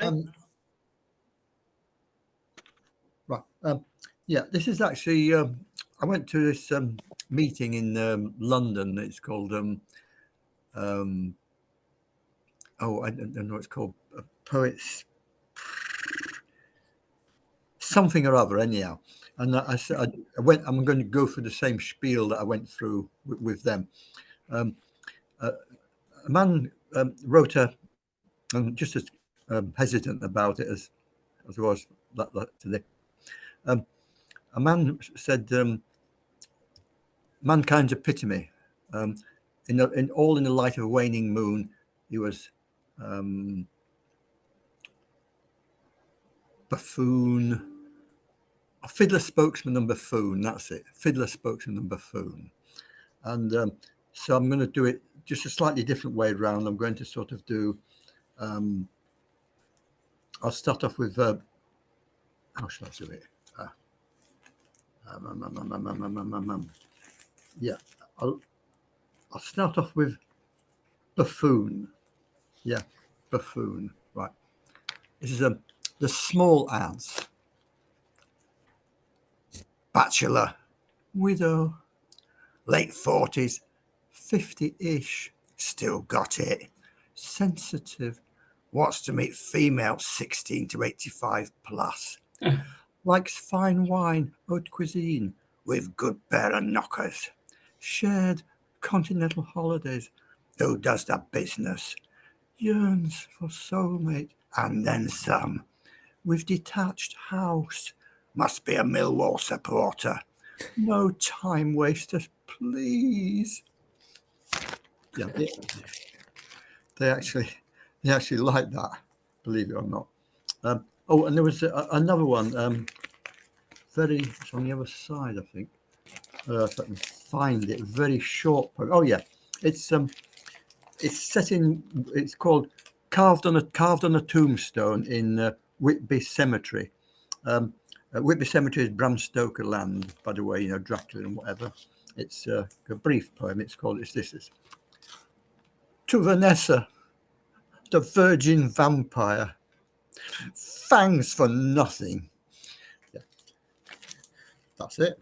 Um, right. Yeah, this is actually. I went to this meeting in London. It's called. Um, I don't know. It's called Poets something or other. Anyhow, and I said I went. I'm going to go through the same spiel that I went through with them. A man wrote just as hesitant about it as I was that today. Um, a man said, "Mankind's epitome." Um, in the light of a waning moon, he was buffoon, a fiddler, spokesman, and buffoon. That's it. Fiddler, spokesman, and buffoon. And so I'm going to do it just a slightly different way around. I'm going to sort of do. I'll start off with. How shall I do it? Yeah, I'll start off with buffoon. Yeah, buffoon. Right. This is the small ants. Bachelor, widow, late 40s, 50-ish, still got it. Sensitive, wants to meet female 16 to 85 plus. Likes fine wine, haute cuisine, with good pair of knockers. Shared continental holidays, who does the business. Yearns for soulmate, and then some. With detached house, must be a Millwall supporter. No time wasters, please. Yeah, they actually like that, believe it or not. And there was another one. It's on the other side, I think. If I can find it, very short. Oh yeah, it's set in. It's called carved on a tombstone in Whitby Cemetery. Whitby Cemetery is Bram Stoker land, by the way. Dracula and whatever. It's a brief poem. It's called. This is to Vanessa, the virgin vampire. Fangs for nothing. Yeah, that's it.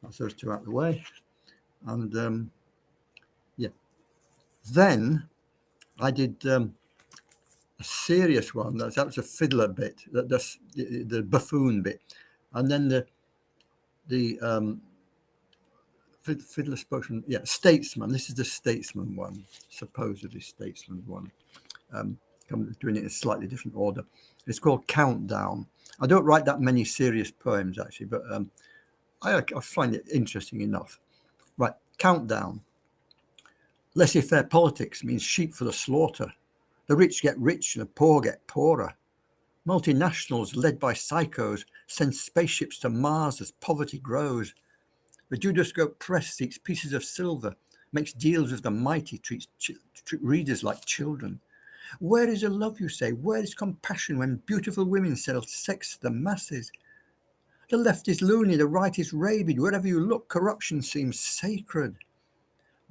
That's those two out of the way. And yeah, then I did a serious one. That was a fiddler bit. That's the buffoon bit, and then the fiddler spokesman. Yeah, statesman. This is the statesman one, supposedly statesman one. I'm doing it in a slightly different order. It's called Countdown. I don't write that many serious poems actually, but I find it interesting enough. Right, Countdown. Laissez-faire politics means sheep for the slaughter. The rich get rich and the poor get poorer. Multinationals led by psychos send spaceships to Mars as poverty grows. The Judoscope press seeks pieces of silver, makes deals with the mighty, treats readers like children. Where is the love, you say? Where is compassion when beautiful women sell sex to the masses? The left is loony, the right is rabid. Wherever you look, corruption seems sacred.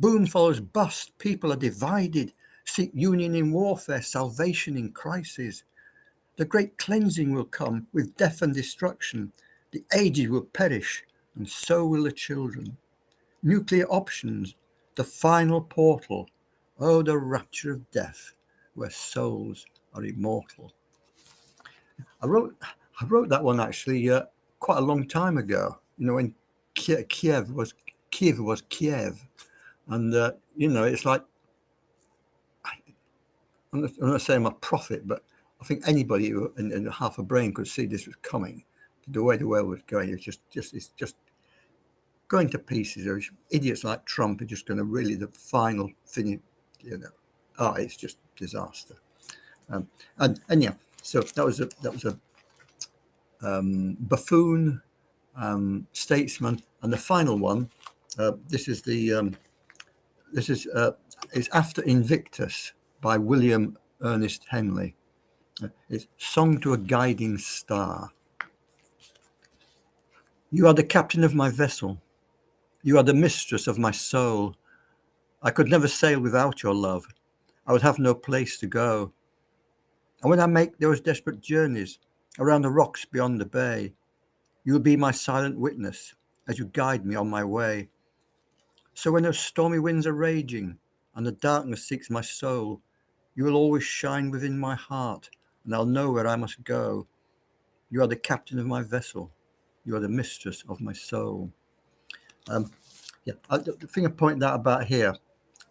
Boom follows bust, people are divided, seek union in warfare, salvation in crisis. The great cleansing will come with death and destruction. The aged will perish, and so will the children. Nuclear options, the final portal. Oh, the rapture of death, where souls are immortal. I wrote that one actually quite a long time ago. When Kiev was Kiev, and it's like I'm not saying I'm a prophet, but I think anybody who in half a brain could see this was coming. The way the world was going, it's just going to pieces. There's idiots like Trump are just going to really the final thing. It's just disaster. And yeah, so that was a buffoon, statesman, and the final one. Is After Invictus by William Ernest Henley. It's Song to a Guiding Star. You are the captain of my vessel. You are the mistress of my soul. I could never sail without your love. I would have no place to go. And when I make those desperate journeys around the rocks beyond the bay, you will be my silent witness as you guide me on my way. So when those stormy winds are raging and the darkness seeks my soul, you will always shine within my heart, and I'll know where I must go. You are the captain of my vessel. You are the mistress of my soul. Yeah, the thing I point that about here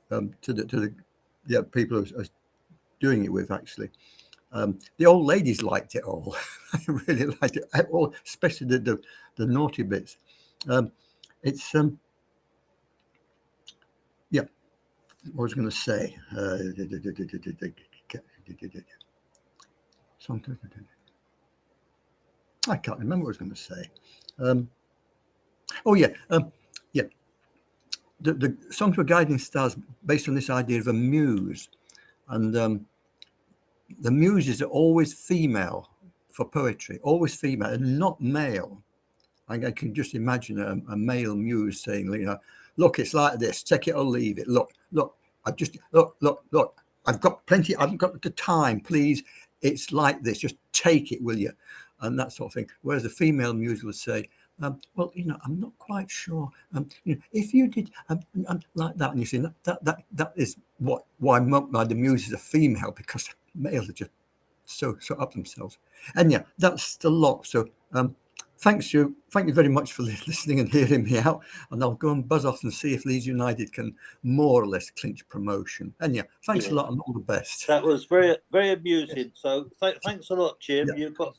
to the people who are doing it with, actually. The old ladies liked it all. I really liked it all, especially the naughty bits. It's yeah. What was I going to say? Something. I can't remember what I was going to say. Oh yeah, yeah. The songs for guiding stars based on this idea of a muse, and the muses are always female for poetry, always female and not male. I can just imagine a male muse saying, you know, look, it's like this, take it or leave it. Look, look. I've got plenty. I've got the time. Please, it's like this. Just take it, will you? And that sort of thing. Whereas the female muse would say, well, you know, I'm not quite sure. You know, if you did like that, and you see that is why the muses are female, because males are just so up themselves. And yeah, that's the lot. So thank you very much for listening and hearing me out, and I'll go and buzz off and see if Leeds United can more or less clinch promotion. And yeah, thanks a lot and all the best. That was very amusing. So thanks a lot, Jim. Yeah. You've got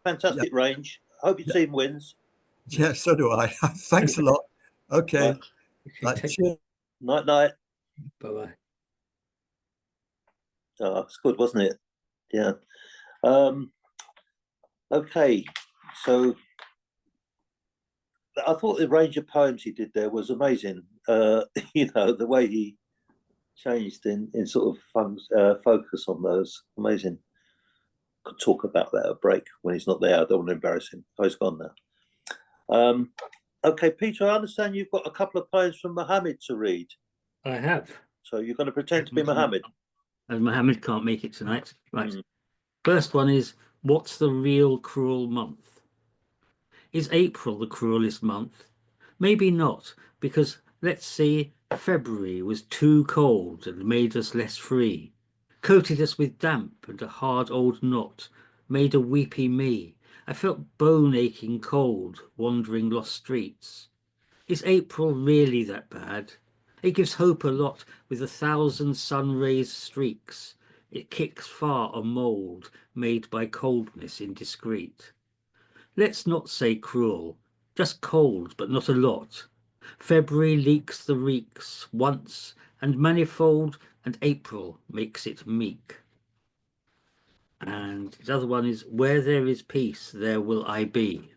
fantastic range. I hope your team wins. Yeah, so do I. Thanks a lot. Okay. Cheers. Night. Bye-bye. Oh, it's good, wasn't it? Yeah. Okay, so I thought the range of poems he did there was amazing. You know, the way he changed in sort of focus on those, amazing. Could talk about that at a break when he's not there. I don't want to embarrass him. Oh, he's gone now. Okay, Peter, I understand you've got a couple of poems from Mohammed to read. I have. So you're going to pretend to be Mohammed. As Mohammed can't make it tonight. Right. First one is, what's the real cruel month? Is April the cruelest month? Maybe not, because let's see, February was too cold and made us less free, coated us with damp and a hard old knot, made a weepy me. I felt bone-aching cold, wandering lost streets. Is April really that bad? It gives hope a lot with 1,000 sun rays streaks. It kicks far a mould made by coldness indiscreet. Let's not say cruel, just cold, but not a lot. February leaks the reeks once and manifold, and April makes it meek. And the other one is, where there is peace, there will I be.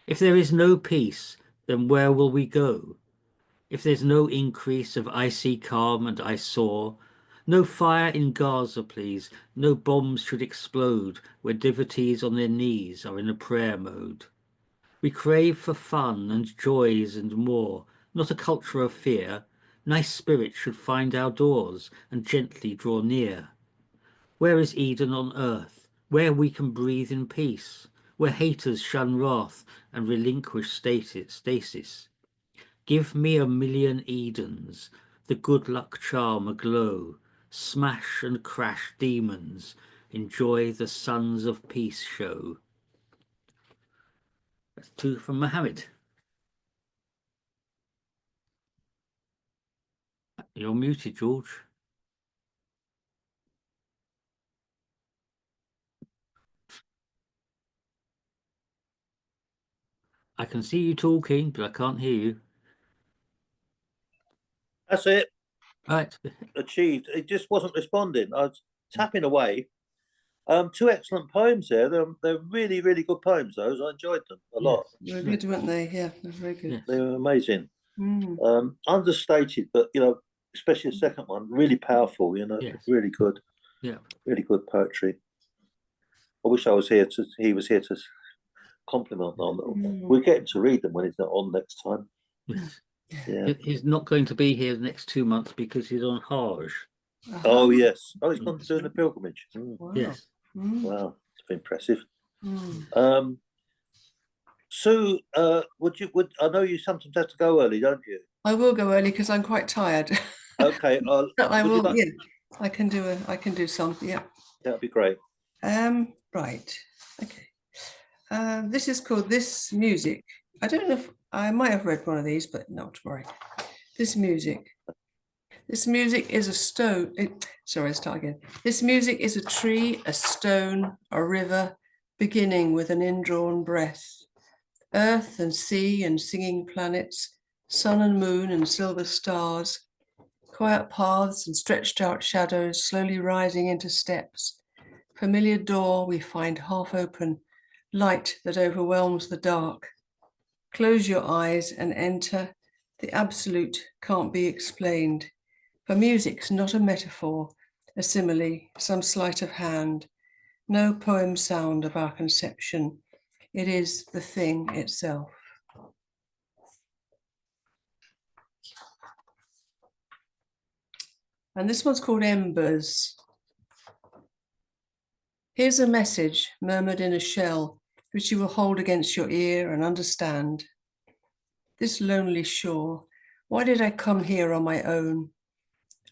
If there is no peace, then where will we go? If there's no increase of icy calm and I saw, no fire in Gaza, please, no bombs should explode where devotees on their knees are in a prayer mode. We crave for fun and joys and more, not a culture of fear. Nice spirits should find our doors and gently draw near. Where is Eden on earth, where we can breathe in peace, where haters shun wrath and relinquish stasis? Give me a million Edens, the good luck charm aglow, smash and crash demons, enjoy the Sons of Peace show. That's two from Mohammed. You're muted, George. I can see you talking, but I can't hear you. That's it. Right. Achieved. It just wasn't responding. I was tapping away. Two excellent poems there. They're really good poems. Those I enjoyed them a lot. They were good, weren't they? Yeah, they're very good. Yes. They were amazing. Understated, but you know, especially the second one, really powerful. You know, Yes. really good. Yeah. Really good poetry. I wish I was here to. He was here to compliment on them. We'll get him to read them when he's not on next time. Yes. Yeah. He's not going to be here the next 2 months because he's on Hajj. Oh yes. Oh, he's gone doing the pilgrimage. Mm, Wow. Yes. wow, it's impressive. Mm. Sue, would I know you sometimes have to go early, don't you? I will go early because I'm quite tired. Okay, I would you will. like- Yeah, I can do some. Yeah. that'd be great. Right. Okay. This is called This Music. I don't know if I might have read one of these, but not to worry. This music. This music is a stone. Sorry, start again. This music is a tree, a stone, a river, beginning with an indrawn breath. Earth and sea and singing planets, sun and moon and silver stars, quiet paths and stretched out shadows slowly rising into steps. Familiar door we find half open, light that overwhelms the dark. Close your eyes and enter. The absolute can't be explained. For music's not a metaphor, a simile, some sleight of hand. No poem sound of our conception. It is the thing itself. And this one's called Embers. Here's a message murmured in a shell, which you will hold against your ear and understand. This lonely shore, why did I come here on my own?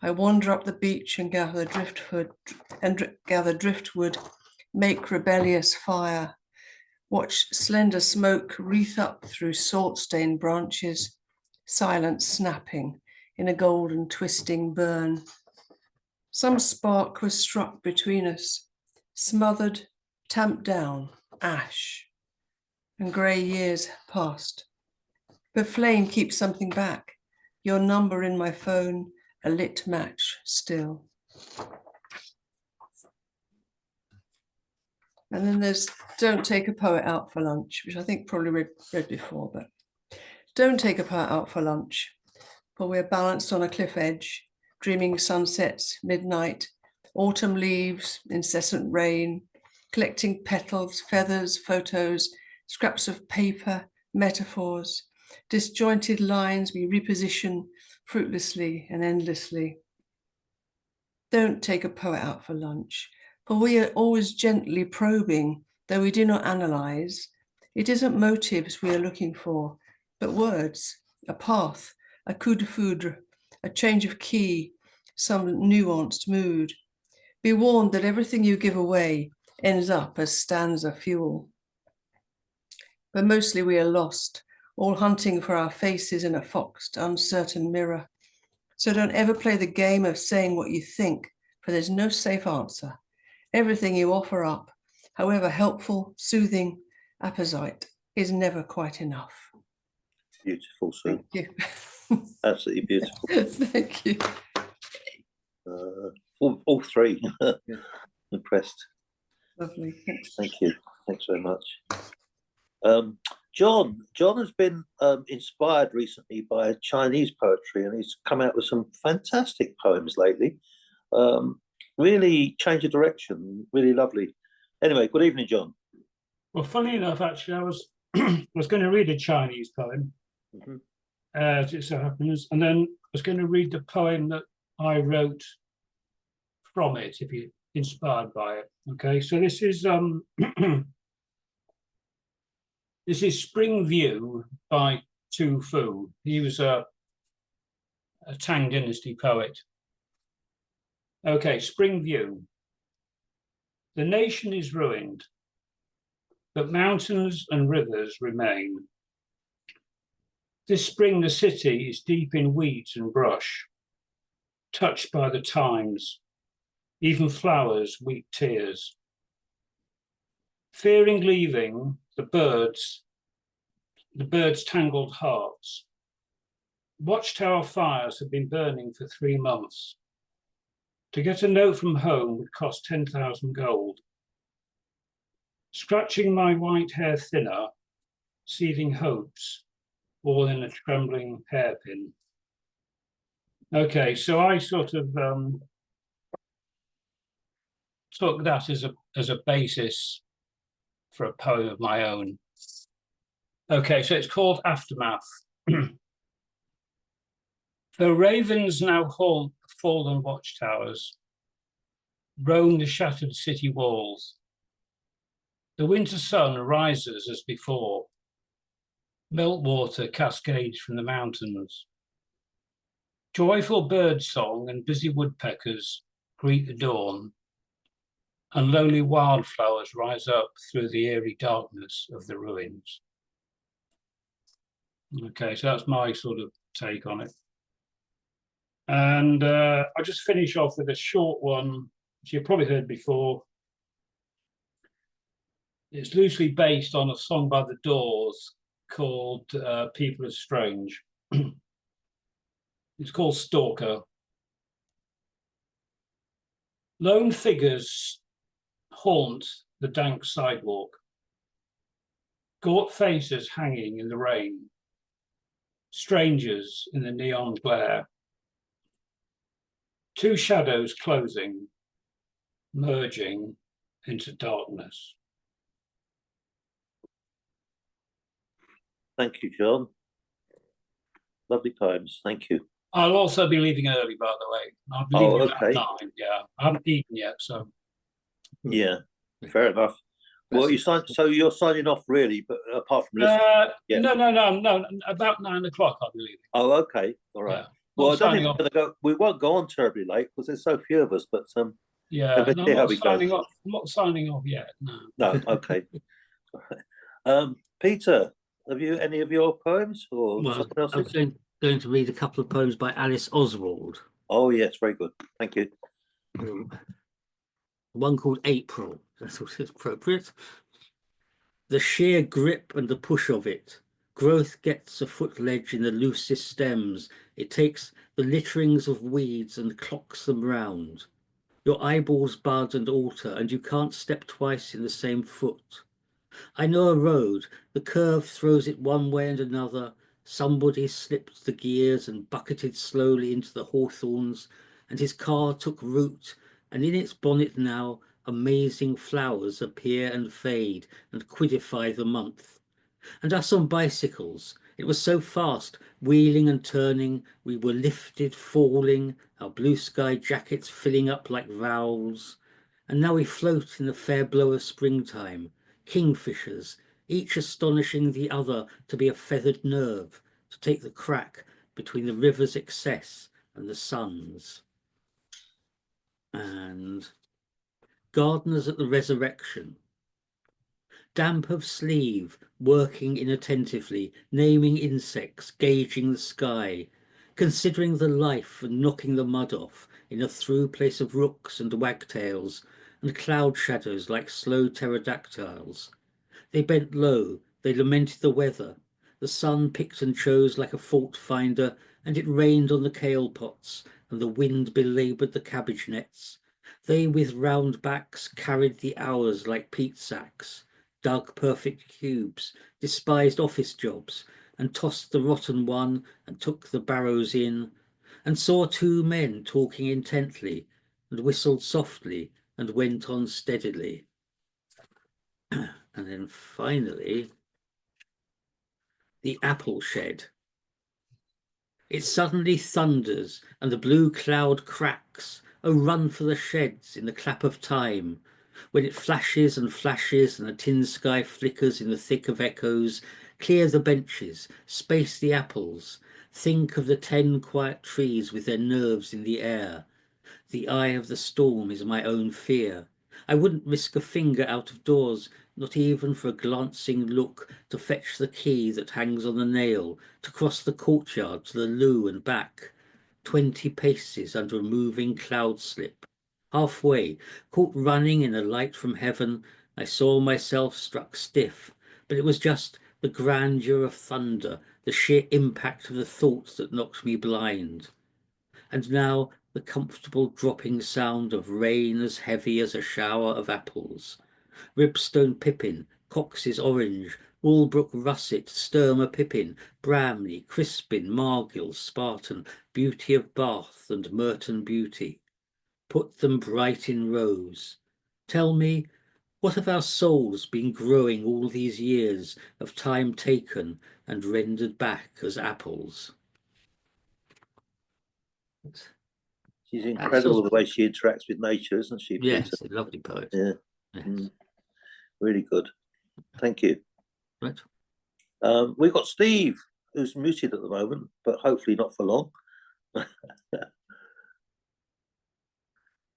I wander up the beach and gather driftwood, make rebellious fire, watch slender smoke wreath up through salt-stained branches, silence snapping in a golden twisting burn. Some spark was struck between us, smothered, tamped down, ash, and grey years passed. But flame keeps something back, your number in my phone, a lit match still. And then there's Don't Take a Poet Out for Lunch, which I think probably read before, but don't take a poet out for lunch, for we're balanced on a cliff edge, dreaming sunsets, midnight, autumn leaves, incessant rain, collecting petals, feathers, photos, scraps of paper, metaphors, disjointed lines we reposition fruitlessly and endlessly. Don't take a poet out for lunch, for we are always gently probing, though we do not analyze. It isn't motives we are looking for, but words, a path, a coup de foudre, a change of key, some nuanced mood. Be warned that everything you give away ends up as stanza fuel. But mostly we are lost, all hunting for our faces in a foxed, uncertain mirror. So don't ever play the game of saying what you think, for there's no safe answer. Everything you offer up, however helpful, soothing, apposite, is never quite enough. Beautiful, Sue. Thank you. Absolutely beautiful. Thank you. All three. Impressed. Lovely. Thanks. Thank you. Thanks very much. John has been inspired recently by Chinese poetry, and he's come out with some fantastic poems lately. Really changed the direction. Really lovely. Anyway, good evening, John. Well, funny enough, actually, I was was going to read a Chinese poem, as it so happens, and then I was going to read the poem that I wrote from it, if you're inspired by it. Okay, so this is this is Spring View by Tu Fu. He was a Tang Dynasty poet. Okay, Spring View. The nation is ruined, but mountains and rivers remain. This spring the city is deep in weeds and brush, touched by the times, even flowers weep tears. Fearing leaving, the birds' tangled hearts. Watchtower fires have been burning for 3 months. To get a note from home would cost 10,000 gold. Scratching my white hair thinner, seething hopes, all in a trembling hairpin. Okay, so I sort of took that as a basis for a poem of my own. Okay, so it's called Aftermath. Though ravens now haunt the fallen watchtowers roam the shattered city walls. The winter sun rises as before. Meltwater cascades from the mountains. Joyful bird song and busy woodpeckers greet the dawn, and lonely wildflowers rise up through the eerie darkness of the ruins. Okay, so that's my sort of take on it. And I'll just finish off with a short one, which you've probably heard before. It's loosely based on a song by The Doors called People Are Strange. It's called Stalker. Lone figures haunt the dank sidewalk. Gaunt faces hanging in the rain. Strangers in the neon glare. Two shadows closing, merging into darkness. Thank you, John. Lovely poems. Thank you. I'll also be leaving early, by the way. I'll be Oh, leaving okay. at 9. Yeah, I haven't eaten yet, so Yeah, fair enough. Well, so you're signing off really, but apart from listening. Yeah. No. About 9 o'clock, I'll be leaving. Oh, okay, all right. Yeah. Well, I Not don't signing think off. we're gonna go. We won't go on terribly late because there's so few of us. But Yeah, let's no, see I'm how not we go. signing off. I'm not signing off yet. No. No, okay. All right. Peter, have you any of your poems or Well, someone I'm else's? going to read a couple of poems by Alice Oswald. Oh yes, very good. Thank you. One called April. That's what is appropriate. The sheer grip and the push of it. Growth gets a foot ledge in the loosest stems. It takes the litterings of weeds and clocks them round. Your eyeballs bud and alter, and you can't step twice in the same foot. I know a road. The curve throws it one way and another. Somebody slipped the gears and bucketed slowly into the hawthorns, and his car took root, and in its bonnet now amazing flowers appear and fade and quidify the month. And us on bicycles, it was so fast, wheeling and turning, we were lifted, falling, our blue sky jackets filling up like valves. And now we float in the fair blow of springtime, kingfishers, each astonishing the other to be a feathered nerve, to take the crack between the river's excess and the sun's. And gardeners at the resurrection. Damp of sleeve, working inattentively, naming insects, gauging the sky, considering the life and knocking the mud off in a through place of rooks and wagtails and cloud shadows like slow pterodactyls. They bent low, they lamented the weather. The sun picked and chose like a fault finder, and it rained on the kale pots, and the wind belaboured the cabbage nets. They with round backs carried the hours like peat sacks, dug perfect cubes, despised office jobs, and tossed the rotten one and took the barrows in, and saw two men talking intently, and whistled softly and went on steadily. And then finally, the apple shed. It suddenly thunders and the blue cloud cracks. Oh, run for the sheds in the clap of time. When it flashes and flashes and the tin sky flickers in the thick of echoes, clear the benches, space the apples. Think of the 10 quiet trees with their nerves in the air. The eye of the storm is my own fear. I wouldn't risk a finger out of doors, not even for a glancing look, to fetch the key that hangs on the nail, to cross the courtyard to the loo and back. 20 paces under a moving cloud slip. Halfway, caught running in a light from heaven, I saw myself struck stiff, but it was just the grandeur of thunder, the sheer impact of the thoughts that knocked me blind. And now the comfortable dropping sound of rain as heavy as a shower of apples. Ribstone pippin, Cox's orange, Walbrook russet, Sturmer pippin, Bramley, Crispin, Margill, Spartan, Beauty of Bath and Merton Beauty. Put them bright in rows. Tell me, what have our souls been growing all these years of time taken and rendered back as apples? She's incredible the way she interacts with nature, isn't she? Yes, Peter? a lovely poet. Yeah. Yes. Really good. Thank you. Right. We've got Steve, who's muted at the moment, but hopefully not for long. Do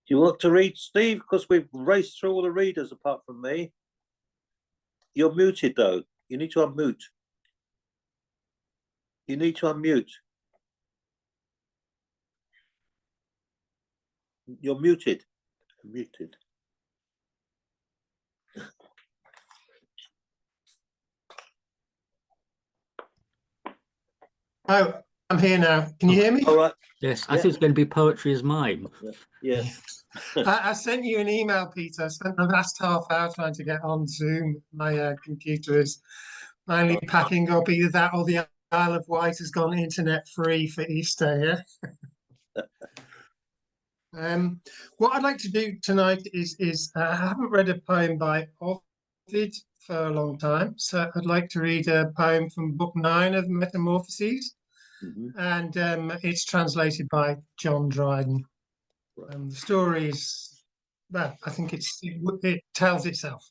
you want to read, Steve? Because we've raced through all the readers apart from me. You're muted, though. You need to unmute. You need to unmute. You're muted. Muted. Oh, I'm here now. Can you hear me? All right. Yes, I think it's going to be poetry as mime. Yeah. I sent you an email, Peter. I spent the last half hour trying to get on Zoom. My computer is finally packing up. Either that or the Isle of Wight has gone internet free for Easter. Yeah. What I'd like to do tonight is I haven't read a poem by Ovid for a long time, so I'd like to read a poem from Book 9 of Metamorphoses, and it's translated by John Dryden. The story is, well, I think it tells itself.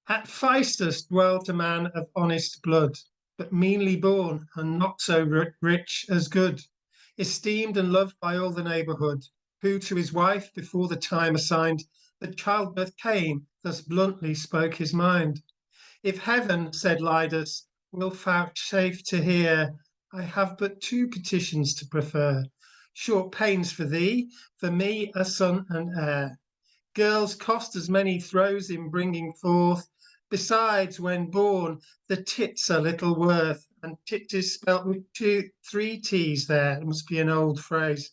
At Phaestus dwelt a man of honest blood, but meanly born and not so rich as good, esteemed and loved by all the neighbourhood, who to his wife before the time assigned that childbirth came, thus bluntly spoke his mind. If heaven, said Lydas, will vouchsafe to hear, I have but two petitions to prefer. Short pains for thee, for me a son and heir. Girls cost as many throes in bringing forth. Besides, when born, the tits are little worth. And tit is spelt with three T's there. It must be an old phrase.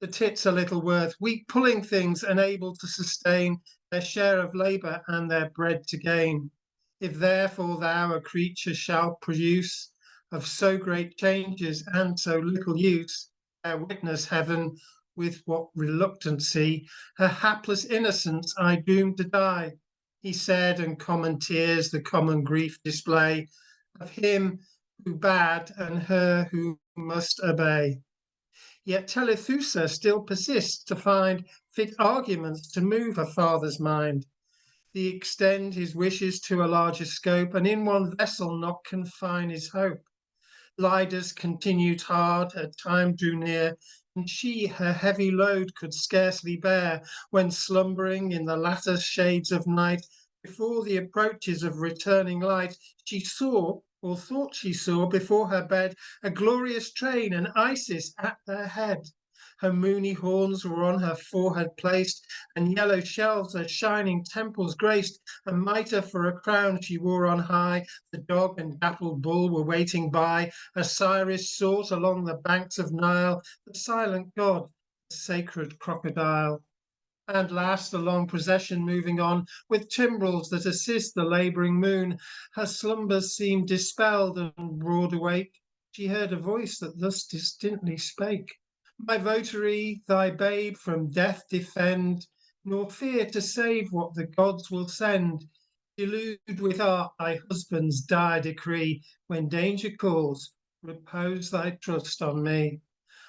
The tits are little worth. Weak pulling things unable to sustain their share of labour and their bread to gain. If therefore thou a creature shalt produce of so great changes and so little use, bear witness, heaven, with what reluctancy her hapless innocence I doomed to die. He said, and common tears the common grief display of him who bade and her who must obey. Yet Telethusa still persists to find fit arguments to move her father's mind. The extend his wishes to a larger scope, and in one vessel not confine his hope. Lydas continued hard, her time drew near, and she her heavy load could scarcely bear, when slumbering in the latter shades of night, before the approaches of returning light, she saw, or thought she saw, before her bed, a glorious train, and Isis at their head. Her moony horns were on her forehead placed, and yellow shells her shining temples graced. A mitre for a crown she wore on high. The dog and dappled bull were waiting by. Osiris sought along the banks of Nile the silent god, the sacred crocodile. And last, the long procession moving on, with timbrels that assist the labouring moon. Her slumbers seemed dispelled, and broad awake, she heard a voice that thus distinctly spake. My votary, thy babe from death defend, nor fear to save what the gods will send. Delude with art thy husband's dire decree. When danger calls, repose thy trust on me.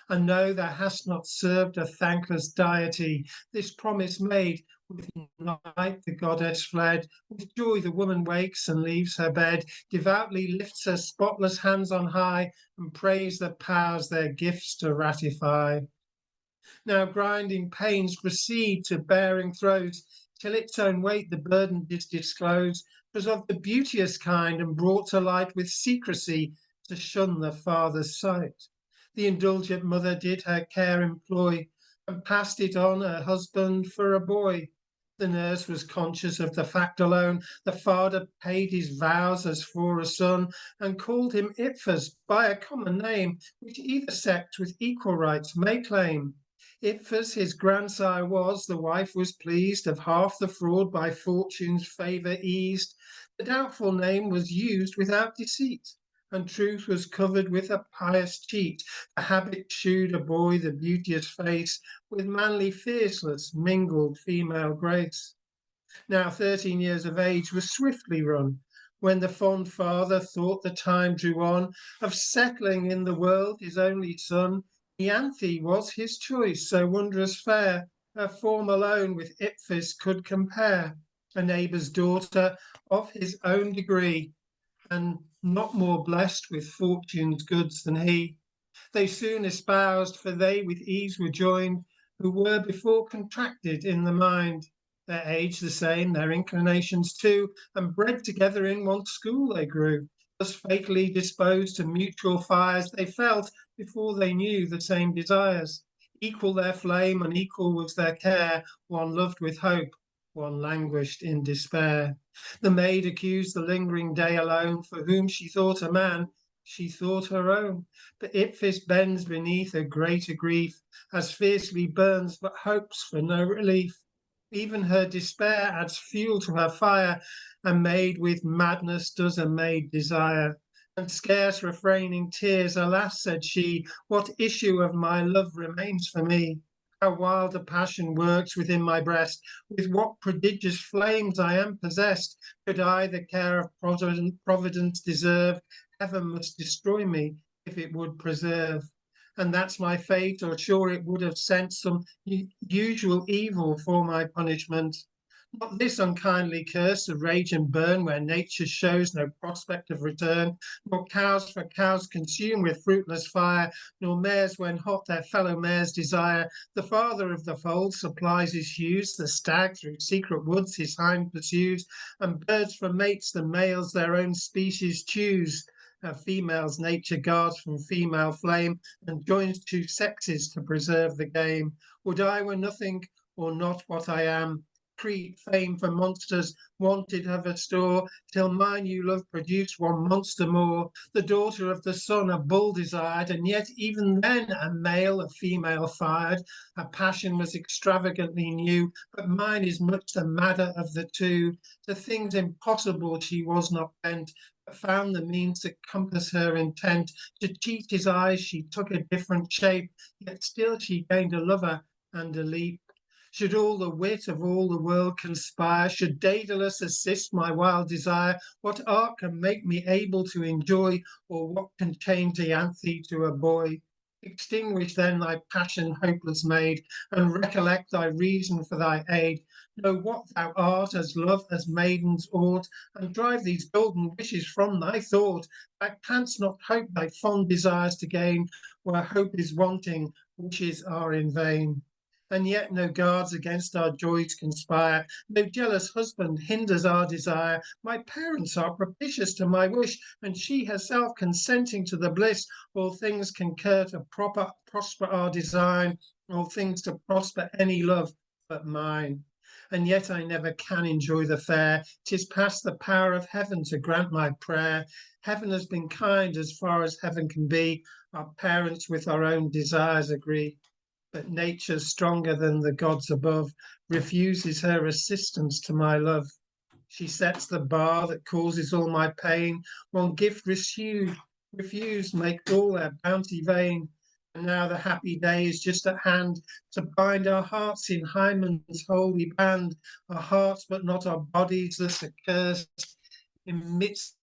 And know thou hast not served a thankless deity. This promise made, with night the goddess fled. With joy the woman wakes and leaves her bed, devoutly lifts her spotless hands on high, and prays the powers their gifts to ratify. Now grinding pains proceed to bearing throes, till its own weight the burden did disclose. 'Twas of the beauteous kind, and brought to light with secrecy, to shun the father's sight. The indulgent mother did her care employ, and passed it on her husband for a boy. The nurse was conscious of the fact alone. The father paid his vows as for a son, and called him Iphas by a common name, which either sect with equal rights may claim. Iphas his grandsire was, the wife was pleased, of half the fraud by fortune's favour eased. The doubtful name was used without deceit, and truth was covered with a pious cheat. The habit shewed a boy the beauteous face, with manly fierceness mingled female grace. Now 13 years of age was swiftly run, when the fond father thought the time drew on of settling in the world his only son. Ianthe was his choice, so wondrous fair, her form alone with Iphis could compare, a neighbour's daughter of his own degree, and not more blessed with fortune's goods than he. They soon espoused, for they with ease were joined, who were before contracted in the mind, their age the same, their inclinations too, and bred together in one school they grew. Thus fatally disposed to mutual fires, they felt, before they knew, the same desires. Equal their flame, and equal was their care, one loved with hope, one languished in despair. The maid accused the lingering day alone, for whom she thought a man, she thought her own. But Iphis bends beneath a greater grief, as fiercely burns, but hopes for no relief. Even her despair adds fuel to her fire, and maid with madness does a maid desire. And scarce refraining tears, alas, said she, what issue of my love remains for me? How wild a passion works within my breast, with what prodigious flames I am possessed. Could I the care of Providence deserve, heaven must destroy me if it would preserve. And that's my fate, or sure it would have sent some usual evil for my punishment. Not this unkindly curse of rage and burn, where nature shows no prospect of return, nor cows for cows consume with fruitless fire, nor mares when hot their fellow mares desire. The father of the fold supplies his hues, the stag through secret woods his hind pursues, and birds for mates the males their own species choose. Females nature guards from female flame, and joins two sexes to preserve the game. Would I were nothing, or not what I am, Crete, fame for monsters, wanted of a store, till my new love produced one monster more. The daughter of the sun a bull desired, and yet even then a male a female fired. Her passion was extravagantly new, but mine is much the madder of the two. To things impossible she was not bent, but found the means to compass her intent. To cheat his eyes she took a different shape, yet still she gained a lover and a leap. Should all the wit of all the world conspire, should Daedalus assist my wild desire, what art can make me able to enjoy, or what can change Ianthe to a boy? Extinguish then thy passion, hopeless maid, and recollect thy reason for thy aid. Know what thou art, as love as maidens ought, and drive these golden wishes from thy thought. Thou canst not hope thy fond desires to gain, where hope is wanting, wishes are in vain. And yet no guards against our joys conspire, no jealous husband hinders our desire. My parents are propitious to my wish, and she herself consenting to the bliss. All things concur to prosper our design, all things to prosper any love but mine. And yet I never can enjoy the fair, 'tis past the power of heaven to grant my prayer. Heaven has been kind as far as heaven can be, our parents with our own desires agree. But nature, stronger than the gods above, refuses her assistance to my love. She sets the bar that causes all my pain. One gift refused makes all their bounty vain. And now the happy day is just at hand, to bind our hearts in Hymen's holy band. Our hearts, but not our bodies, thus accursed. In midst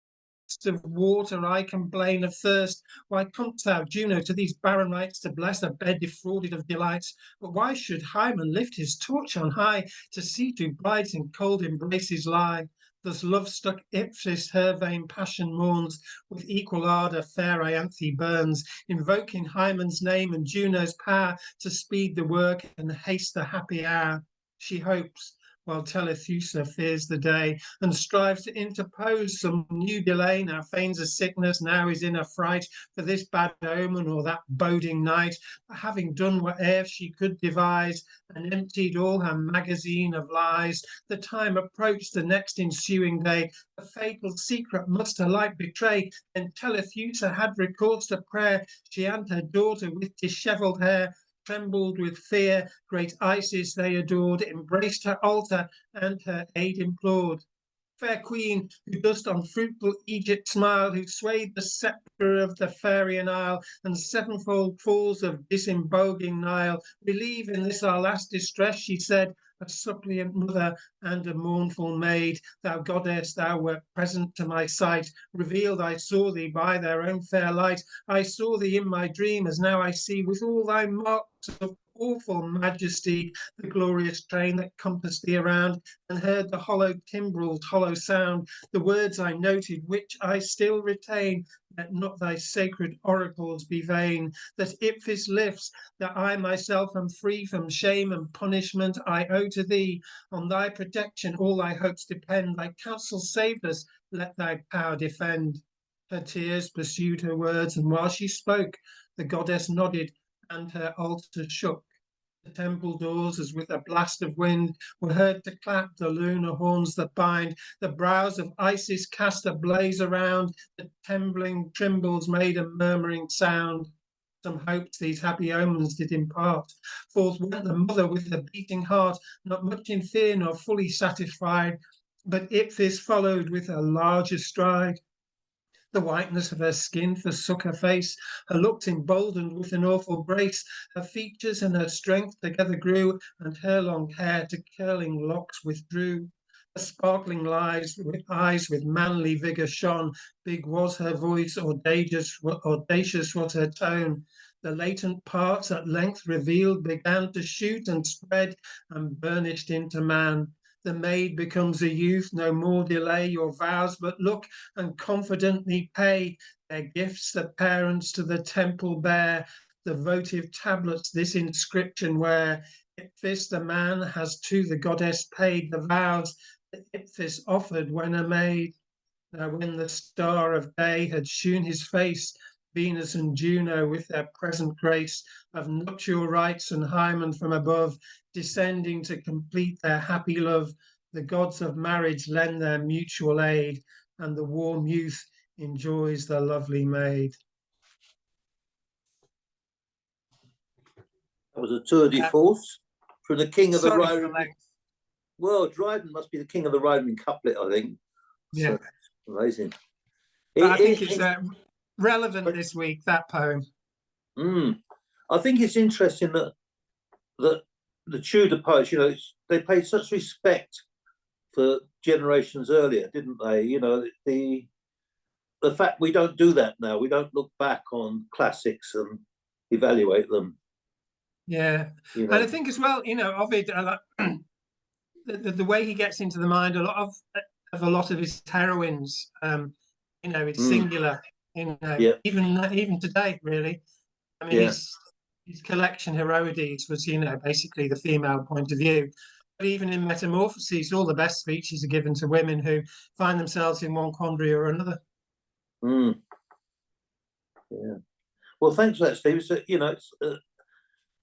of water I complain of thirst. Why comest thou, Juno, to these barren rites, to bless a bed defrauded of delights? But why should Hymen lift his torch on high, to see two brides in cold embraces lie? Thus love-struck Iphis her vain passion mourns, with equal ardour fair Ianthe burns, invoking Hymen's name and Juno's power, to speed the work and haste the happy hour. She hopes, while Telethusa fears the day, and strives to interpose some new delay. Now feigns a sickness, now is in a fright, for this bad omen or that boding night. But having done whate'er she could devise, and emptied all her magazine of lies, the time approached the next ensuing day. The fatal secret must alike betray. Then Telethusa had recourse to prayer. She and her daughter with dishevelled hair trembled with fear. Great Isis they adored, embraced her altar, and her aid implored. Fair queen, who dost on fruitful Egypt smile, who swayed the sceptre of the Pharian isle, and sevenfold falls of disemboguing Nile, relieve in this our last distress, she said, a suppliant mother and a mournful maid. Thou goddess, thou wert present to my sight, revealed I saw thee by their own fair light. I saw thee in my dream, as now I see, with all thy marks of awful majesty, the glorious train that compassed thee around, and heard the hollow timbrel's hollow sound, the words I noted, which I still retain. Let not thy sacred oracles be vain, that Iphis lifts, that I myself am free from shame and punishment. I owe to thee, on thy protection all thy hopes depend. Thy counsel saved us, let thy power defend. Her tears pursued her words, and while she spoke, the goddess nodded, and her altar shook. The temple doors, as with a blast of wind, were heard to clap, the lunar horns that bind. The brows of Isis cast a blaze around, the trembling trembles made a murmuring sound. Some hopes these happy omens did impart. Forth went the mother with a beating heart, not much in fear nor fully satisfied, but Iphis followed with a larger stride. The whiteness of her skin forsook her face, her looks emboldened with an awful grace, her features and her strength together grew, and her long hair to curling locks withdrew. Her sparkling eyes with manly vigour shone, big was her voice, audacious was her tone. The latent parts at length revealed began to shoot and spread and burnished into man. The maid becomes a youth, no more delay your vows, but look and confidently pay their gifts that parents to the temple bear. The votive tablets this inscription wear. Iphis the man has to the goddess paid the vows that Iphis offered when a maid. Now when the star of day had shewn his face, Venus and Juno with their present grace of nuptial rites and Hymen from above, descending to complete their happy love, the gods of marriage lend their mutual aid, and the warm youth enjoys the lovely maid. That was a tour de force from the king of the Sorry for the Rhine. length. Well, Dryden must be the king of the Rhine couplet, I think. Yeah, So, amazing. but I think it's relevant this week, that poem. I think it's interesting that the Tudor poets, you know, they paid such respect for generations earlier, didn't they? You know, the fact we don't do that now. We don't look back on classics and evaluate them. Yeah, You know? and I think as well, you know, Ovid, the way he gets into the mind a lot of his heroines, you know, it's singular. You know, Yeah. even today, really. I mean, his collection Heroides was, you know, basically the female point of view. But even in Metamorphoses, all the best speeches are given to women who find themselves in one quandary or another. Yeah. Well, thanks for that, Steve. It's, you know, it's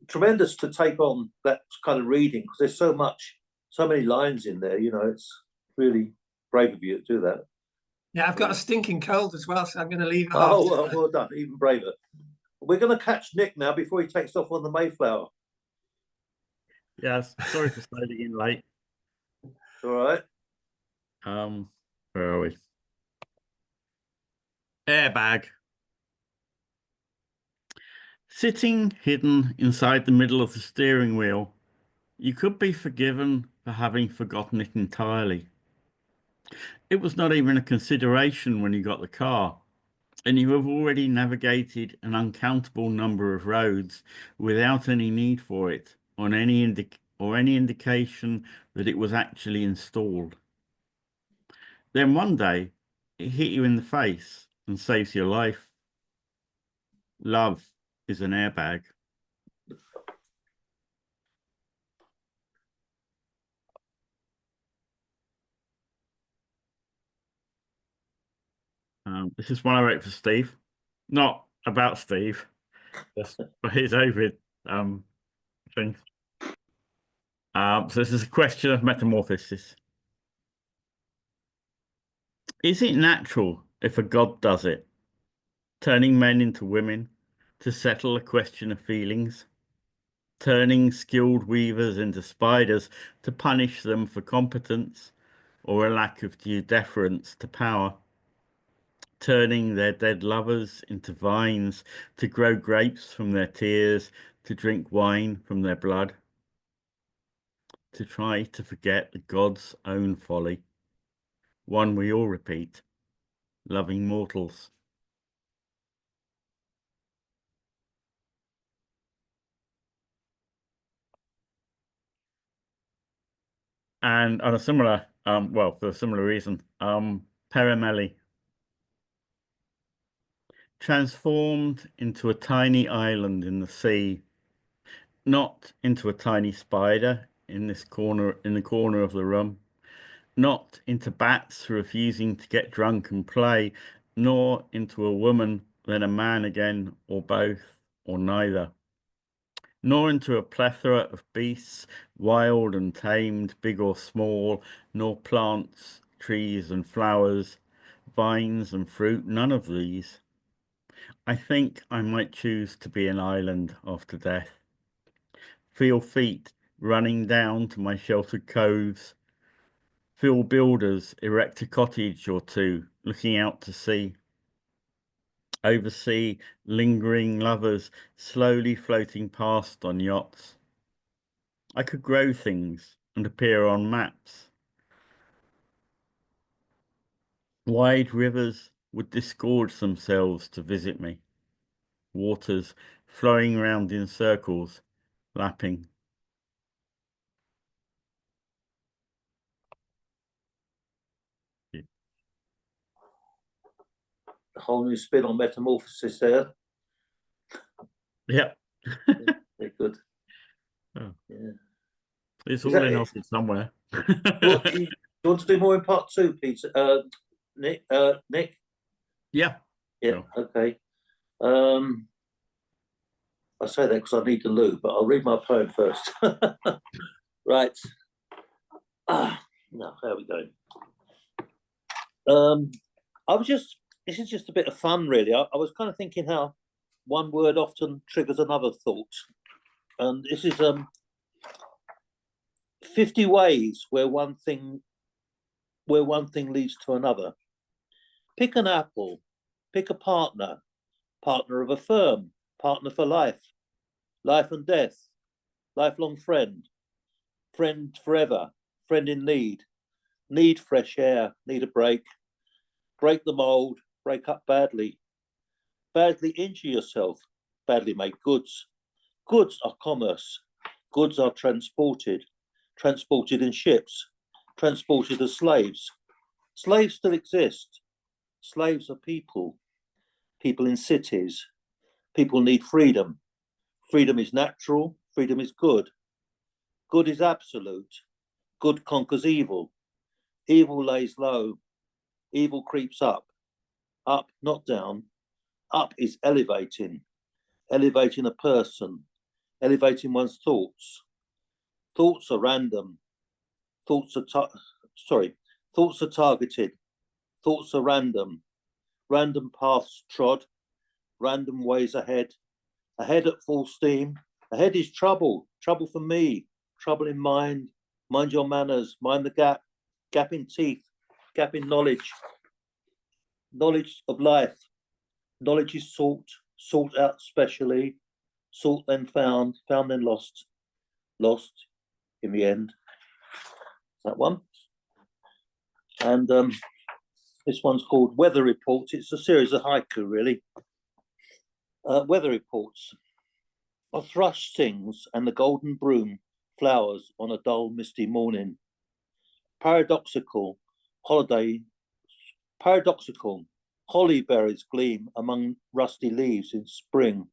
tremendous to take on that kind of reading because there's so many lines in there. You know, it's really brave of you to do that. Yeah, I've got a stinking cold as well, so I'm going to leave it. Oh, well done, even braver. We're going to catch Nick now before he takes off on the Mayflower. Yes, sorry for sliding in late. All right. Where are we? Airbag. Sitting hidden inside the middle of the steering wheel, you could be forgiven for having forgotten it entirely. It was not even a consideration when you got the car, and you have already navigated an uncountable number of roads without any need for it, or any indication that it was actually installed. Then one day, it hit you in the face and saves your life. Love is an airbag. This is one I wrote for Steve, not about Steve, just for his Ovid thing. So this is a question of metamorphosis. Is it natural if a god does it, turning men into women to settle a question of feelings, turning skilled weavers into spiders to punish them for competence or a lack of due deference to power, turning their dead lovers into vines to grow grapes from their tears, to drink wine from their blood? to try to forget the God's own folly, one we all repeat, loving mortals. And on a similar, well, for a similar reason, Perimeli, transformed into a tiny island in the sea, not into a tiny spider in the corner of the room, not into bats refusing to get drunk and play, nor into a woman, then a man again, or both, or neither, nor into a plethora of beasts, wild and tamed, big or small, nor plants, trees and flowers, vines and fruit, none of these. I think I might choose to be an island after death. Feel feet running down to my sheltered coves. Feel builders erect a cottage or two, looking out to sea. Oversee lingering lovers slowly floating past on yachts. I could grow things and appear on maps. Wide rivers would disgorge themselves to visit me. Waters flowing round in circles, lapping. A whole new spin on Metamorphosis there. Yep. Very good. Oh. Yeah. It's Is all that in it? office somewhere. Do you want to do more in part two, Peter? Nick? Nick? Yeah. Yeah, Sure. okay. I say that because I need to loo, but I'll read my poem first. Right. No, there we go. This is just a bit of fun, really. I was kind of thinking how one word often triggers another thought. And this is 50 ways where one thing leads to another. Pick an apple, pick a partner of a firm, partner for life and death, lifelong friend forever, friend in need fresh air, need a break the mold, break up badly injure yourself, badly make goods are commerce, goods are transported in ships, transported as slaves still exist, slaves are people in cities, people need freedom is natural, freedom is good is absolute, good conquers evil lays low, evil creeps up not down, up is elevating a person, elevating one's thoughts are random, thoughts are targeted, thoughts are random paths trod, random ways ahead at full steam, ahead is trouble for me, trouble in mind your manners, mind the gap in teeth, gap in knowledge of life, knowledge is sought out specially, sought then found then lost in the end. That one. And this one's called Weather Reports. It's a series of haiku, really. Weather reports. A thrush sings and the golden broom flowers on a dull, misty morning. Paradoxical, holly berries gleam among rusty leaves in spring.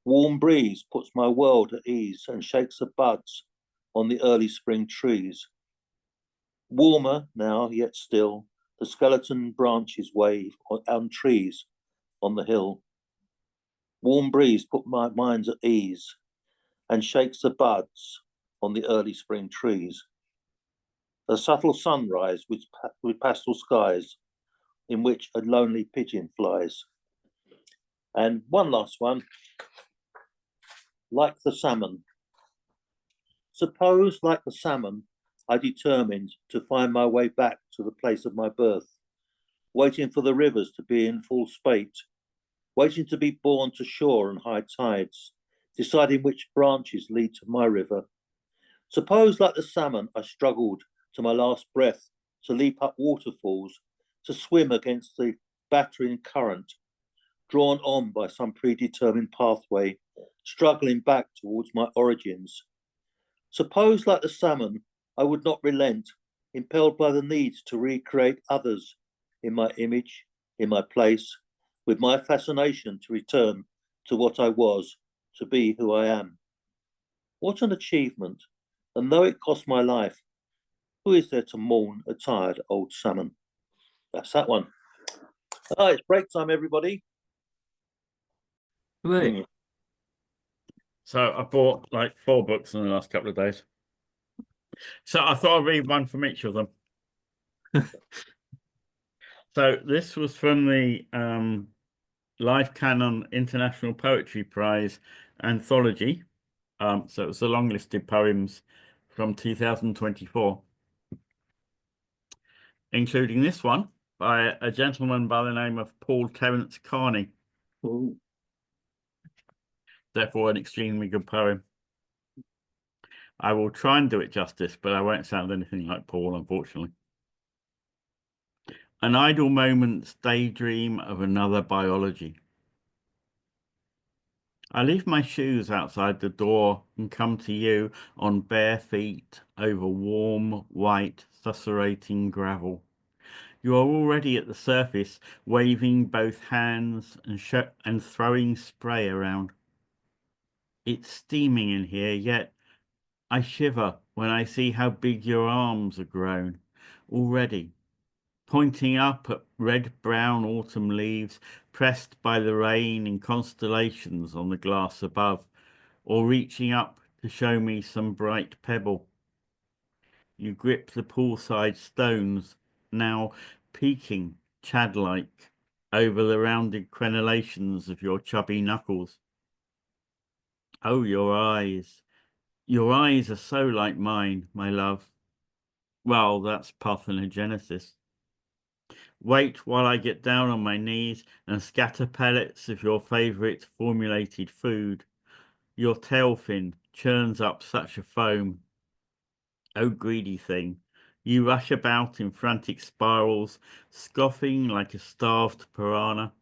Warm breeze puts my world at ease and shakes the buds on the early spring trees. Warmer now, yet still, the skeleton branches wave on trees on the hill. Warm breeze put my mind at ease and shakes the buds on the early spring trees. A subtle sunrise with pastel skies in which a lonely pigeon flies. And one last one, like the salmon. Suppose, like the salmon, I determined to find my way back to the place of my birth, waiting for the rivers to be in full spate, waiting to be borne to shore on high tides, deciding which branches lead to my river, Suppose, like the salmon, I struggled to my last breath to leap up waterfalls, to swim against the battering current, drawn on by some predetermined pathway, struggling back towards my origins. Suppose, like the salmon, I would not relent, impelled by the need to recreate others in my image, in my place, with my fascination to return to what I was, to be who I am. What an achievement! And though it cost my life, who is there to mourn a tired old salmon? That's that one. It's break time, everybody. Right. So I bought like 4 books in the last couple of days. So I thought I'd read one from each of them. So this was from the Life Canon International Poetry Prize anthology. So it was the long listed poems from 2024, including this one by a gentleman by the name of Paul Terence Carney. Ooh. Therefore, an extremely good poem. I will try and do it justice, but I won't sound anything like Paul, unfortunately. An idle moment's daydream of another biology. I leave my shoes outside the door and come to you on bare feet over warm, white, susurrating gravel. You are already at the surface, waving both hands and throwing spray around. It's steaming in here, yet I shiver when I see how big your arms are grown already, pointing up at red-brown autumn leaves pressed by the rain in constellations on the glass above, or reaching up to show me some bright pebble. You grip the poolside stones, now peeking, Chad-like, over the rounded crenellations of your chubby knuckles. Oh, your eyes. Your eyes are so like mine, my love. Well, that's parthenogenesis. Wait while I get down on my knees and scatter pellets of your favourite formulated food. Your tail fin churns up such a foam. Oh, greedy thing. You rush about in frantic spirals, scoffing like a starved piranha,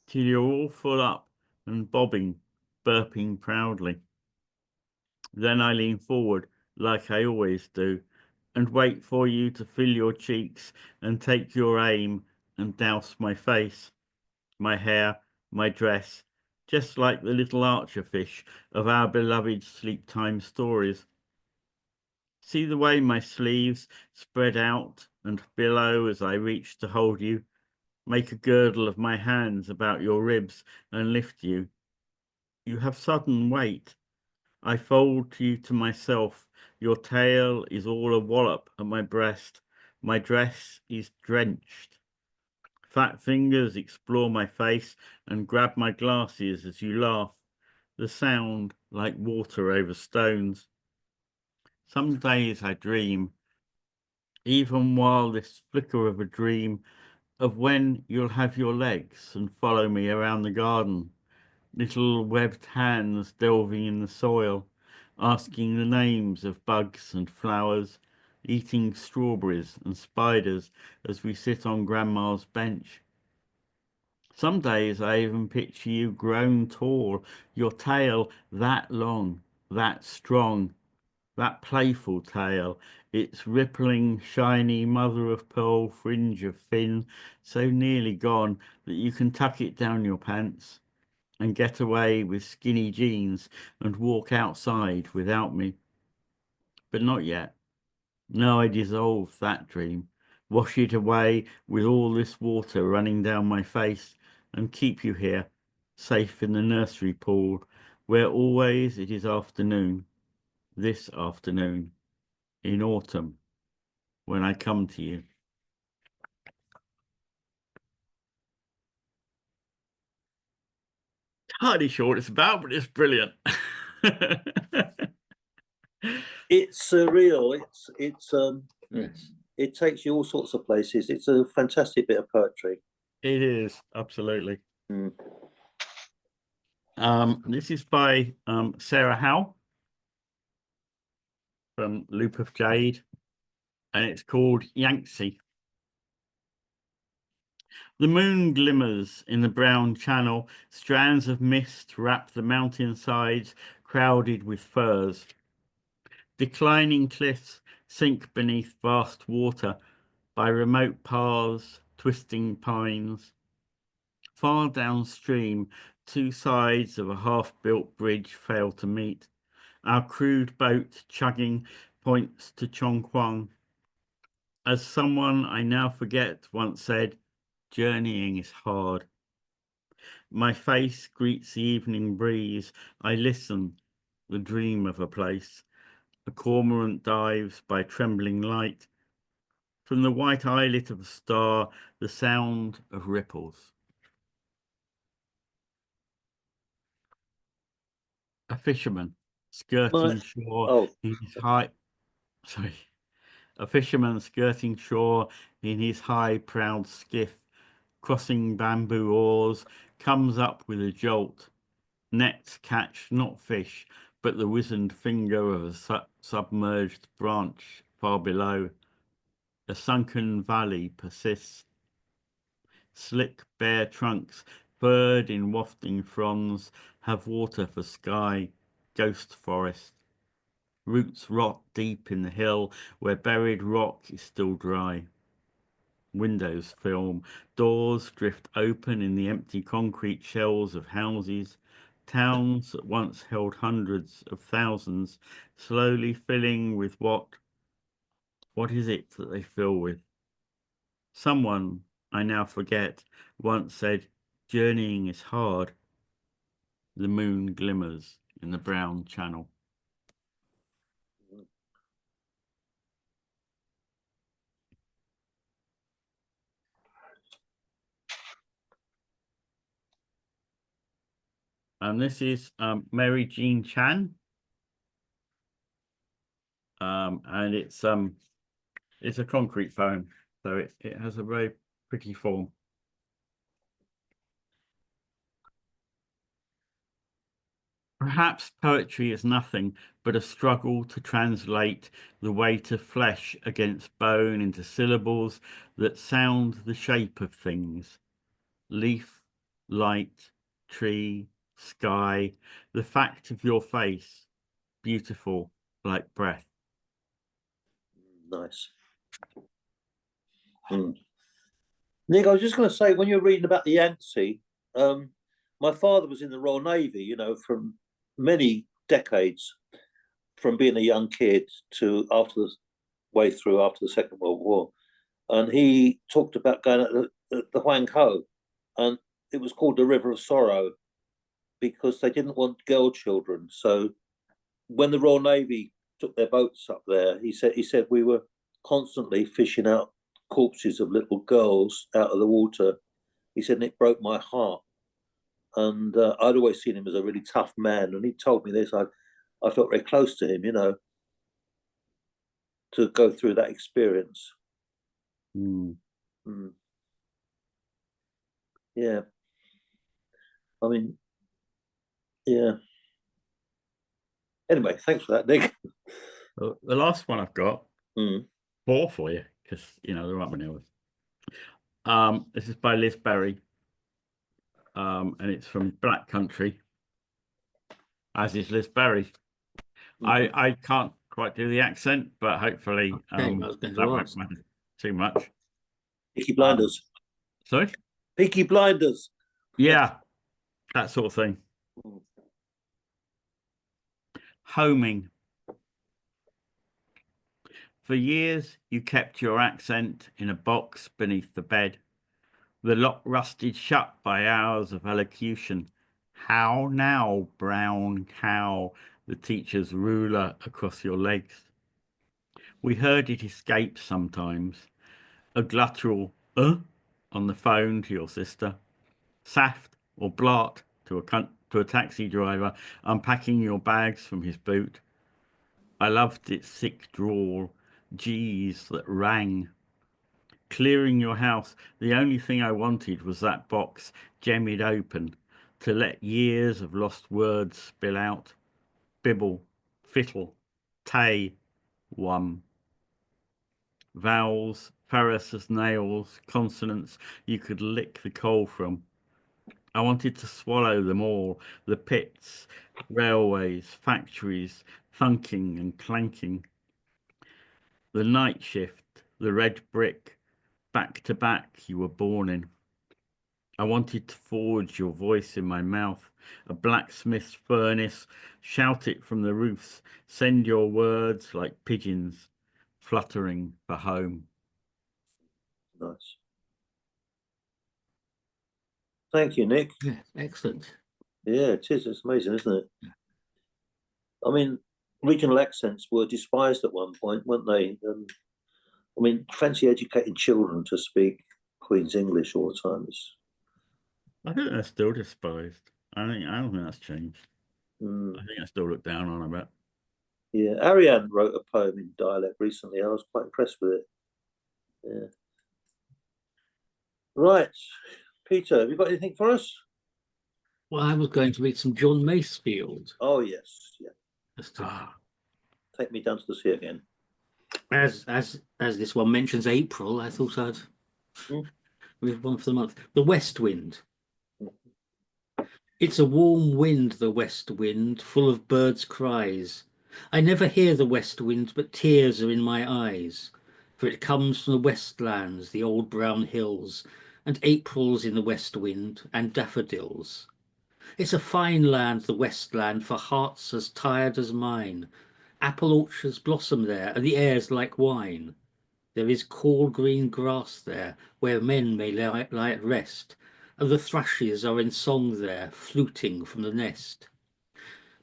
till you're all full up and bobbing, burping proudly. Then I lean forward, like I always do, and wait for you to fill your cheeks and take your aim and douse my face, my hair, my dress, just like the little archer fish of our beloved sleep time stories. See the way my sleeves spread out and billow as I reach to hold you, make a girdle of my hands about your ribs and lift you. You have sudden weight. I fold you to myself. Your tail is all a wallop at my breast. My dress is drenched. Fat fingers explore my face and grab my glasses as you laugh. The sound like water over stones. Some days I dream, even while this flicker of a dream, of when you'll have your legs and follow me around the garden. Little webbed hands delving in the soil, asking the names of bugs and flowers, eating strawberries and spiders as we sit on Grandma's bench. Some days I even picture you grown tall, your tail that long, that strong, that playful tail, its rippling, shiny mother-of-pearl fringe of fin so nearly gone that you can tuck it down your pants and get away with skinny jeans and walk outside without me. But not yet. No, I dissolve that dream, wash it away with all this water running down my face, and keep you here, safe in the nursery pool, where always it is afternoon, this afternoon, in autumn, when I come to you. Hardly sure what it's about, but it's brilliant. It's surreal. Yes. It takes you all sorts of places. It's a fantastic bit of poetry. It is, absolutely. Mm. This is by Sarah Howe. from Loop of Jade, and it's called Yangtze. The moon glimmers in the brown channel. Strands of mist wrap the mountainsides crowded with firs. Declining cliffs sink beneath vast water by remote paths, twisting pines. Far downstream, two sides of a half-built bridge fail to meet. Our crude boat chugging points to Chongquang. As someone I now forget once said, journeying is hard. My face greets the evening breeze. I listen, the dream of a place. A cormorant dives by trembling light. From the white eyelet of a star, the sound of ripples. A fisherman skirting shore Oh, in his high... Sorry. A fisherman skirting shore in his high, proud skiff, crossing bamboo oars, comes up with a jolt. Nets catch not fish, but the wizened finger of a submerged branch far below. A sunken valley persists. Slick, bare trunks, furred in wafting fronds, have water for sky, ghost forest. Roots rot deep in the hill where buried rock is still dry. Windows film, doors drift open in the empty concrete shells of houses. Towns that once held hundreds of thousands, slowly filling with what is it that they fill with? Someone, I now forget, once said, journeying is hard. The moon glimmers in the brown channel. And this is Mary Jean Chan. And it's a concrete poem, so it has a very pretty form. Perhaps poetry is nothing but a struggle to translate the weight of flesh against bone into syllables that sound the shape of things. Leaf, light, tree, sky, the fact of your face, beautiful like breath. nice. Nick, I was just going to say, when you're reading about the Yangtze, my father was in the Royal Navy, you know, from many decades, from being a young kid to after the Second World War. And he talked about going at the Huang Ho, and it was called the River of Sorrow because they didn't want girl children. So when the Royal Navy took their boats up there, he said we were constantly fishing out corpses of little girls out of the water. He said, and it broke my heart. And I'd always seen him as a really tough man. And he told me this. I felt very close to him, you know, to go through that experience. Yeah. I mean, yeah. Anyway, thanks for that, Nick. The last one I've got, 4 for you, because, you know, there aren't many others. This is by Liz Berry, and it's from Black Country, as is Liz Berry. I can't quite do the accent, but hopefully that won't matter too much. Peaky Blinders. Sorry? Peaky Blinders. Yeah, that sort of thing. Homing. For years, you kept your accent in a box beneath the bed. The lock rusted shut by hours of elocution. How now, brown cow, the teacher's ruler across your legs. We heard it escape sometimes. A gluttural on the phone to your sister. Saft or blart to a taxi driver unpacking your bags from his boot. I loved its thick drawl, G's that rang. Clearing your house, the only thing I wanted was that box jemmied open to let years of lost words spill out. Bibble, fiddle, tay, 1. Vowels, ferrous as nails, consonants you could lick the coal from. I wanted to swallow them all, the pits, railways, factories, thunking and clanking. The night shift, the red brick, back to back you were born in. I wanted to forge your voice in my mouth, a blacksmith's furnace, shout it from the roofs, send your words like pigeons, fluttering for home. Nice. Thank you, Nick. Yeah, excellent. Yeah, it is. It's amazing, isn't it? I mean, regional accents were despised at one point, weren't they? I mean, fancy educating children to speak Queen's English all the time. I think they're still despised. I don't think that's changed. Mm, I think I still look down on a bit. yeah, Ariane wrote a poem in dialect recently. I was quite impressed with it. Yeah. Right, Peter, have you got anything for us? Well, I was going to read some John Masefield. Oh yes, yeah. Just to- Take me down to the sea again. as this one mentions April, I thought I'd Mm. read one for the month. The West Wind. It's a warm wind, the west wind, full of birds' cries. I never hear the west wind, but tears are in my eyes. For it comes from the westlands, the old brown hills, and April's in the west wind, and daffodils. It's a fine land, the westland, for hearts as tired as mine. Apple orchards blossom there, and the air's like wine. There is cool green grass there, where men may lie at rest, and the thrushes are in song there, fluting from the nest.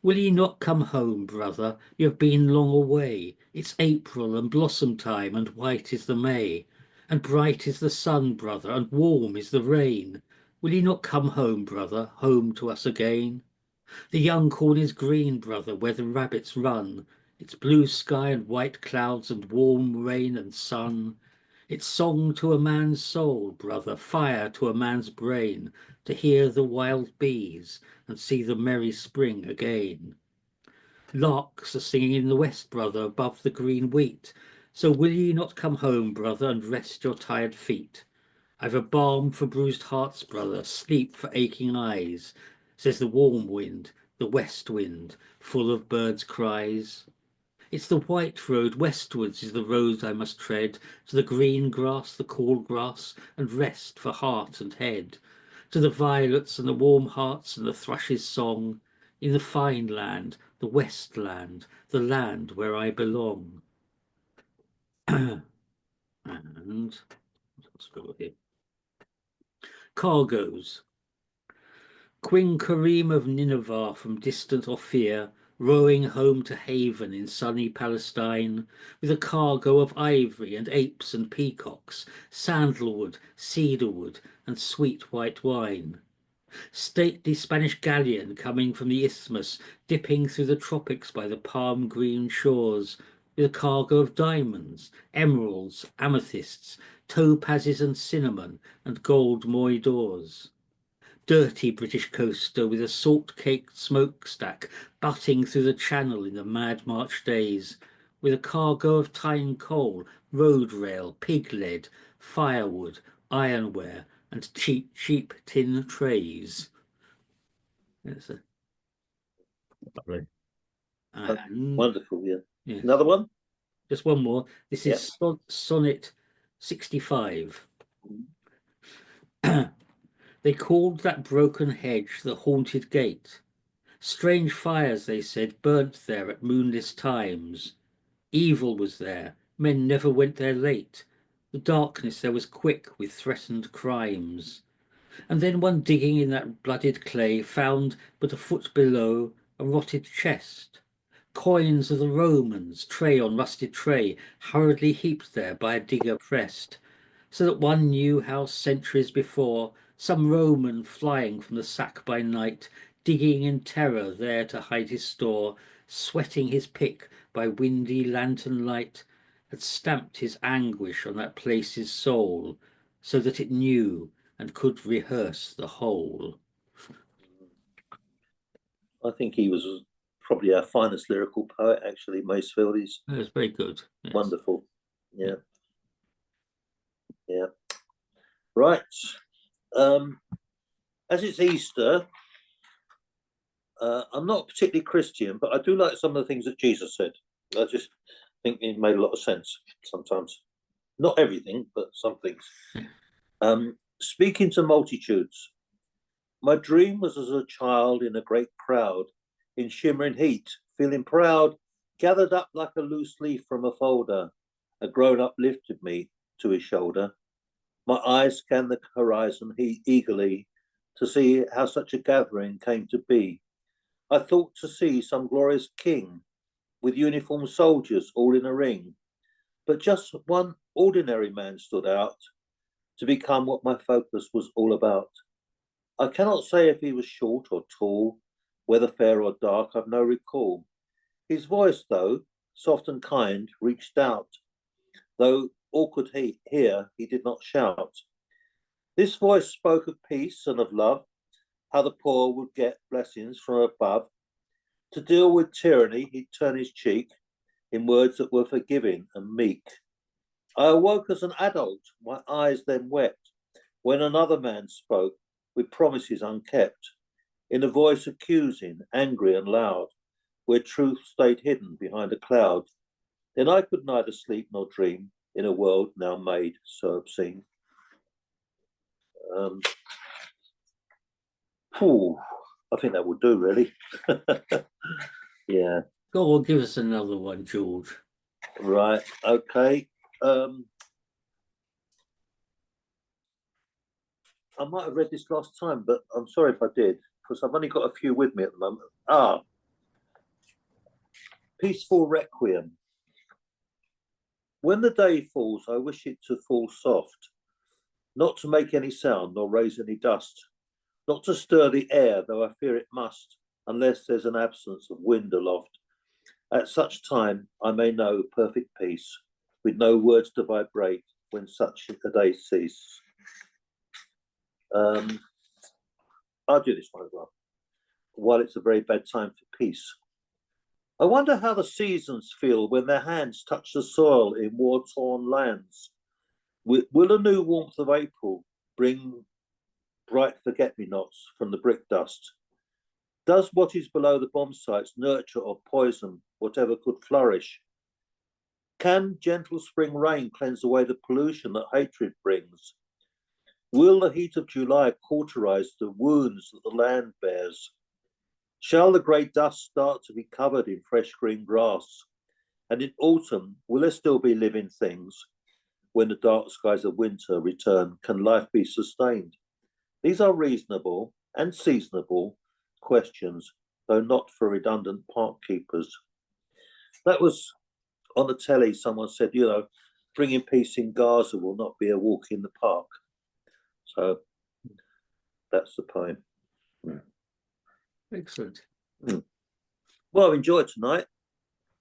Will ye not come home, brother? You have been long away. It's April and blossom time, and white is the May, and bright is the sun, brother, and warm is the rain. Will ye not come home, brother, home to us again? The young corn is green, brother, where the rabbits run. It's blue sky and white clouds and warm rain and sun. It's song to a man's soul, brother, fire to a man's brain, to hear the wild bees and see the merry spring again. Larks are singing in the west, brother, above the green wheat. So will ye not come home, brother, and rest your tired feet? I've a balm for bruised hearts, brother, sleep for aching eyes, says the warm wind, the west wind, full of birds' cries. It's the white road westwards is the road I must tread, to the green grass, the cool grass, and rest for heart and head, to the violets and the warm hearts and the thrush's song, in the fine land, the west land, the land where I belong. And let's go here. Cargoes. Queen Karim of Nineveh from distant Ophir, rowing home to haven in sunny Palestine, with a cargo of ivory and apes and peacocks, sandalwood, cedarwood, and sweet white wine. Stately Spanish galleon coming from the isthmus, dipping through the tropics by the palm green shores, with a cargo of diamonds, emeralds, amethysts, topazes and cinnamon, and gold moidores. Dirty British coaster with a salt-caked smokestack butting through the channel in the mad March days, with a cargo of tyne coal, road rail, pig lead, firewood, ironware, and cheap tin trays. That's a Lovely. and Wonderful, yeah. yeah, Another one? just one more. This is sonnet 65. They called that broken hedge the haunted gate. Strange fires, they said, burnt there at moonless times. Evil was there, men never went there late. The darkness there was quick with threatened crimes. And then one digging in that blooded clay found but a foot below a rotted chest. Coins of the Romans, tray on rusted tray, hurriedly heaped there by a digger pressed, so that one knew how centuries before some Roman flying from the sack by night, digging in terror there to hide his store, sweating his pick by windy lantern light, had stamped his anguish on that place's soul, so that it knew and could rehearse the whole. I think he was probably our finest lyrical poet, actually, Masefield. He's That was very good. Yes. wonderful. Yeah. Yeah. Right. As it's Easter, I'm not particularly Christian, but I do like some of the things that Jesus said. I just think it made a lot of sense sometimes. Not everything, but some things. Speaking to multitudes. My dream was as a child in a great crowd, in shimmering heat, feeling proud, gathered up like a loose leaf from a folder. A grown-up lifted me to his shoulder. My eyes scanned the horizon eagerly to see how such a gathering came to be. I thought to see some glorious king with uniformed soldiers all in a ring. But just one ordinary man stood out to become what my focus was all about. I cannot say if he was short or tall, whether fair or dark, I've no recall. His voice, though, soft and kind, reached out. Though all could hear, he did not shout. This voice spoke of peace and of love, how the poor would get blessings from above. To deal with tyranny, he'd turn his cheek in words that were forgiving and meek. I awoke as an adult, my eyes then wept, when another man spoke with promises unkept, in a voice accusing, angry and loud, where truth stayed hidden behind a cloud. Then I could neither sleep nor dream in a world now made so obscene. I think that will do, really. Yeah. Go on, give us another one, George. Right. Okay. I might have read this last time, but I'm sorry if I did, because I've only got a few with me at the moment. Peaceful Requiem. When the day falls, I wish it to fall soft, not to make any sound nor raise any dust, not to stir the air, though I fear it must, unless there's an absence of wind aloft. At such time I may know perfect peace, with no words to vibrate when such a day cease. I'll do this one as well. While it's a very bad time for peace. I wonder how the seasons feel when their hands touch the soil in war-torn lands. Will a new warmth of April bring bright forget-me-nots from the brick dust? Does what is below the bomb sites nurture or poison whatever could flourish? Can gentle spring rain cleanse away the pollution that hatred brings? Will the heat of July cauterize the wounds that the land bears? Shall the grey dust start to be covered in fresh green grass? And in autumn, will there still be living things? When the dark skies of winter return, can life be sustained? These are reasonable and seasonable questions, though not for redundant park keepers. That was on the telly. Someone said, you know, bringing peace in Gaza will not be a walk in the park. So that's the poem. Excellent. Well, I've enjoyed tonight.